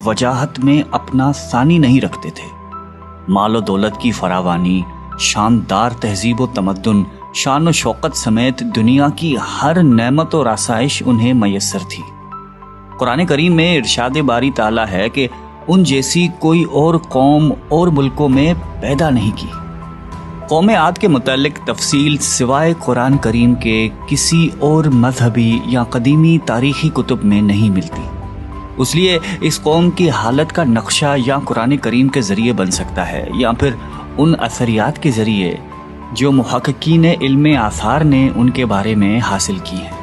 وجاہت میں اپنا ثانی نہیں رکھتے تھے۔ مال و دولت کی فراوانی، شاندار تہذیب و تمدن، شان و شوکت سمیت دنیا کی ہر نعمت و آسائش انہیں میسر تھی۔ قرآن کریم میں ارشاد باری تعالیٰ ہے کہ ان جیسی کوئی اور قوم اور ملکوں میں پیدا نہیں کی۔ قوم عاد کے متعلق تفصیل سوائے قرآن کریم کے کسی اور مذہبی یا قدیمی تاریخی کتب میں نہیں ملتی۔ اس لیے اس قوم کی حالت کا نقشہ یا قرآن کریم کے ذریعے بن سکتا ہے یا پھر ان اثریات کے ذریعے جو محققین علم آثار نے ان کے بارے میں حاصل کی ہیں۔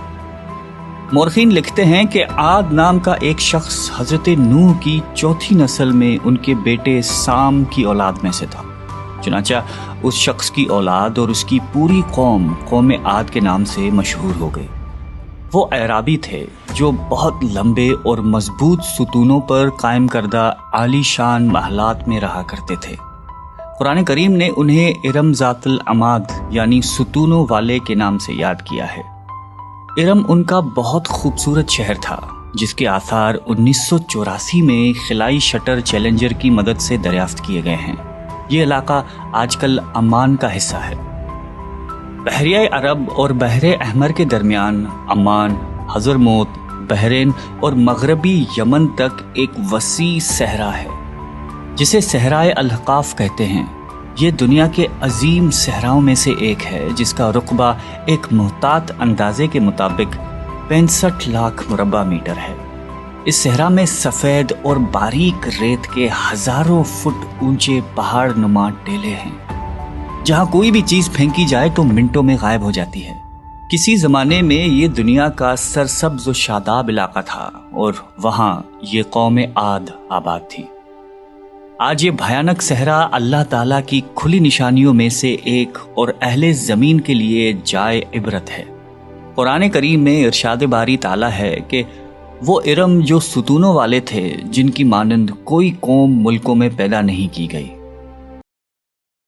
مورخین لکھتے ہیں کہ عاد نام کا ایک شخص حضرت نوح کی چوتھی نسل میں ان کے بیٹے سام کی اولاد میں سے تھا۔ چنانچہ اس شخص کی اولاد اور اس کی پوری قوم عاد کے نام سے مشہور ہو گئی۔ وہ اعرابی تھے جو بہت لمبے اور مضبوط ستونوں پر قائم کردہ عالی شان محلات میں رہا کرتے تھے۔ قرآن کریم نے انہیں ارم ذات العماد یعنی ستونوں والے کے نام سے یاد کیا ہے۔ ارم ان کا بہت خوبصورت شہر تھا جس کے آثار 1984 میں خلائی شٹر چیلنجر کی مدد سے دریافت کیے گئے ہیں۔ یہ علاقہ آج کل عمان کا حصہ ہے۔ بحریہ عرب اور بحر احمر کے درمیان عمان، حضرموت، بحرین اور مغربی یمن تک ایک وسیع صحرا ہے جسے صحرائے الحقاف کہتے ہیں۔ یہ دنیا کے عظیم صحراؤں میں سے ایک ہے جس کا رقبہ ایک محتاط اندازے کے مطابق 65 لاکھ مربع میٹر ہے۔ اس صحرا میں سفید اور باریک ریت کے ہزاروں فٹ اونچے پہاڑ نما ٹیلے ہیں جہاں کوئی بھی چیز پھینکی جائے تو منٹوں میں غائب ہو جاتی ہے۔ کسی زمانے میں یہ دنیا کا سرسبز و شاداب علاقہ تھا اور وہاں یہ قوم عاد آباد تھی۔ آج یہ بھیانک صحرا اللہ تعالیٰ کی کھلی نشانیوں میں سے ایک اور اہل زمین کے لیے جائے عبرت ہے۔ قرآن کریم میں ارشاد باری تعالیٰ ہے کہ وہ ارم جو ستونوں والے تھے جن کی مانند کوئی قوم ملکوں میں پیدا نہیں کی گئی۔